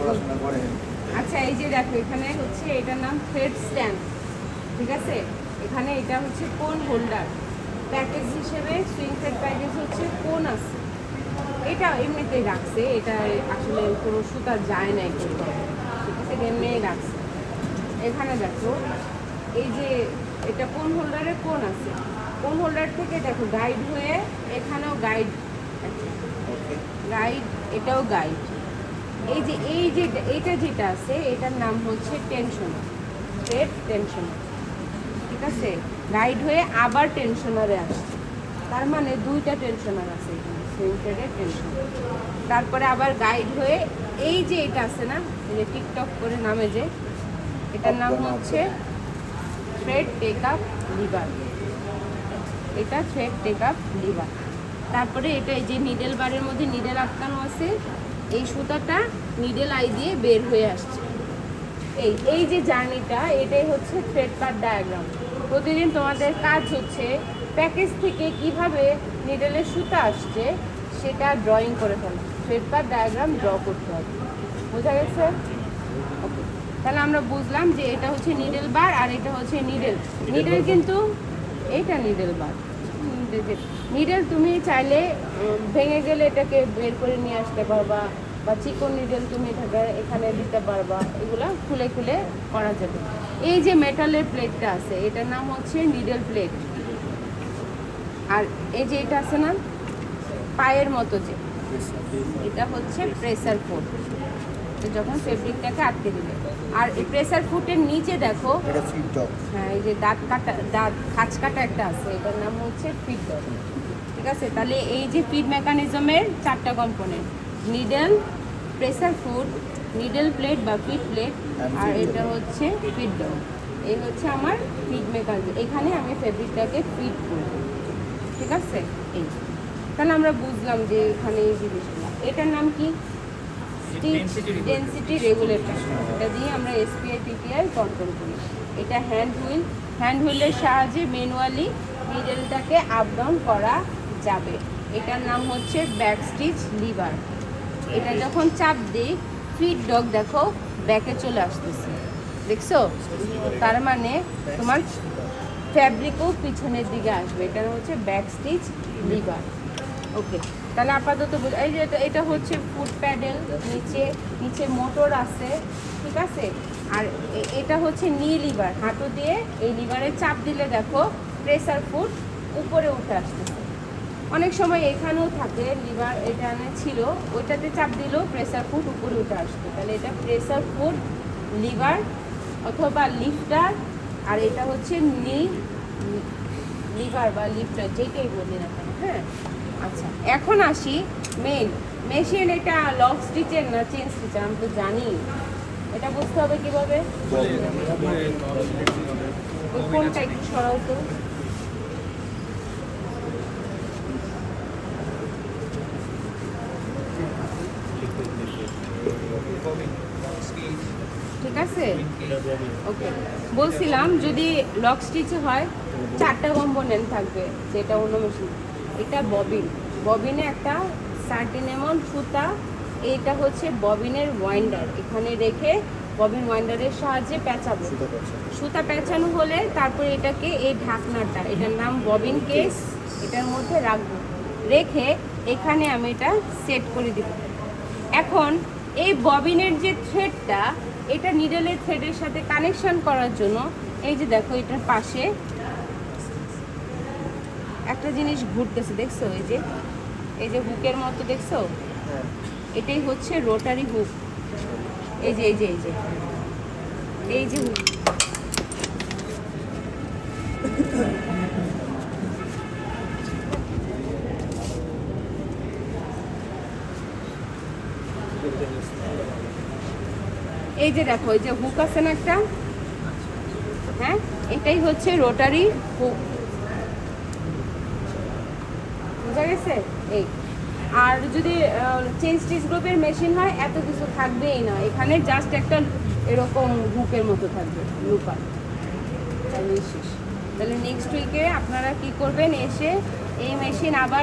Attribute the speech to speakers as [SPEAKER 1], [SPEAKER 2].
[SPEAKER 1] পড়াশোনা করেন।
[SPEAKER 2] আচ্ছা এই যে দেখো এখানে হচ্ছে এটার নাম থ্রেড স্ট্যান্ড, ঠিক আছে। এখানে এটা হচ্ছে কোন হোল্ডার, প্যাকেজ হিসেবে সুইং থ্রেড প্যাকেজ হচ্ছে কোন আছে, এটা এমনিতেই রাখছে, এটা আসলে কোনো সুতা যায় নাই কোথাও, ঠিক আছে, এমনিই রাখছে। এখানে দেখো এই যে এটা কোন হোল্ডারে কোন আছে, কোন হোল্ডার থেকে দেখো গাইড হয়ে এখানেও গাইড, গাইড এটাও গাইড। এই যে এটা যেটা আছে এটার নাম হচ্ছে টেনশনার, থ্রেড টেনশনার, ঠিক আছে। গাইড হয়ে আবার টেনশনারে আসছে, তার মানে দুইটা টেনশনার আছে এখানে, সুইং থ্রেডের টেনশনার। তারপরে আবার গাইড হয়ে এই যে এটা আছে না, এই যে টিকটক করে নামে যে, এটার নাম হচ্ছে থ্রেড টেক আপ লিভার, এটা থ্রেড টেক আপ লিভার। তারপরে এটা এই যে নিডেল বারের মধ্যে নিডেল আটকানো আছে, এই সুতাটা নিডেল আই দিয়ে বের হয়ে আসছে। এই যে জার্নিটা এটাই হচ্ছে থ্রেড পাথ ডায়াগ্রাম। প্রতিদিন তোমাদের কাজ হচ্ছে প্যাকেজ থেকে কিভাবে নিডেলের সুতা আসছে সেটা ড্রয়িং করে ফেলা, থ্রেড পাথ ডায়াগ্রাম ড্র করতে হবে, বোঝা গেছে? ওকে, তাহলে আমরা বুঝলাম যে এটা হচ্ছে নিডেল বার আর এটা হচ্ছে নিডেল। নিডেল কিন্তু এইটা নিডেল বার, নিডেল তুমি চাইলে ভেঙে গেলে এটাকে বের করে নিয়ে আসতে পারবা, বা চিকন নিডেল তুমি এটাকে এখানে দিতে পারবা, এগুলা খুলে খুলে করা যাবে। এই যে মেটালের প্লেটটা আছে এটার নাম হচ্ছে নিডেল প্লেট, আর এই যে এটা আছে না পায়ের মতো যে, এটা হচ্ছে প্রেসার ফুট, যখন ফেব্রিকটাকে আটকে দিবে। আর এই প্রেসার ফুটের নিচে দেখো
[SPEAKER 1] এটা ফিট ডগ,
[SPEAKER 2] হ্যাঁ এই যে দাঁত কাটা, দাঁত খাঁচ কাটা একটা আছে, এটার নাম হচ্ছে ফিড ডগ, ঠিক আছে। তাহলে এই যে ফিড মেকানিজমের চারটা component, needle, pressure food, needle plate বা ফিড প্লেট, আর এটা হচ্ছে ফিড ডগ। এই হচ্ছে আমার ফিড মেকানিজম, এখানে আমি ফেব্রিকটাকে ফিড করব, ঠিক আছে। এই তাহলে আমরা বুঝলাম যে এখানে এই জিনিসগুলো, এটার নাম কি? ডেনসিটি রেগুলেটর, এটা দিয়ে আমরা এসপিআই পিপিআই কন্ট্রোল করি। এটা হ্যান্ড হুইল, হ্যান্ড হুইলের সাহায্যে ম্যানুয়ালি নিডেলটাকে আপ ডাউন করা যাবে। এটার নাম হচ্ছে ব্যাক স্টিচ লিভার, এটা যখন চাপ দিই ফিড ডগ দেখো ব্যাকে চলে আসতেছে, দেখছো? তার মানে তোমার ফ্যাব্রিকও পিছনের দিকে আসবে, এটা হচ্ছে ব্যাক স্টিচ লিভার। ওকে, তাহলে আপাতত এই যে এটা হচ্ছে ফুট প্যাডেল, নিচে মোটর আছে, ঠিক আছে। আর এটা হচ্ছে নি লিভার, হাঁটু দিয়ে এই লিভারে চাপ দিলে দেখো প্রেসার ফুট উপরে উঠে আসতেছে। অনেক সময় এখানেও থাকে লিভার, এখানে ছিল ওইটাতে চাপ দিলেও প্রেসার ফুট উপরে উঠে আসতো, তাহলে এটা প্রেসার ফুট লিভার অথবা লিফটার, আর এটা হচ্ছে নি লিভার বা লিফটার, যেটাই বলি না কেন, হ্যাঁ। আচ্ছা এখন আসি মেশিন, এটা লক স্টিচের না চেন স্টিচের আমি তো জানি, এটা বুঝতে হবে কিভাবে, কোনটা একটু সরাও তো। ঠিক আছে, ওকে। বলছিলাম যদি লক স্টিচে হয় চারটা কম্পোনেন্ট থাকবে, যেটা অন্য মেশিন। এটা ববিন, ববিনে একটা সার্টিন এমন সুতা, এইটা হচ্ছে ববিনের ওয়াইন্ডার, এখানে রেখে ববিন ওয়াইন্ডারের সাহায্যে পেঁচাবো, সুতা পেঁচানো হলে তারপরে এটাকে এই ঢাকনাটা, এটার নাম ববিন কেস, এটার মধ্যে রাখবো, রেখে এখানে আমি এটা সেট করে দিব। এখন এই ববিনের যে থ্রেডটা, এটা নিডেলের থ্রেডের সাথে কানেকশন করার জন্য এই যে দেখো এটার পাশে একটা জিনিস ঘুরতেছে, দেখছো? এই যে হুকের মতো দেখছো, এটাই হচ্ছে রোটারি হুক। এই যে হুক, এই যে দেখো এই যে হুক আছে না একটা, হ্যাঁ, এটাই হচ্ছে রোটারি হুক, বুঝা গেছে? এই আর যদি চেন স্টিচ গ্রুপের মেশিন হয় এত কিছু থাকবেই না, এখানে জাস্ট একটা এরকম হুকের মতো থাকবে লুপার, তাহলে শেষ। তাহলে নেক্সট উইকে আপনারা কি করবেন, এসে এই মেশিন আবার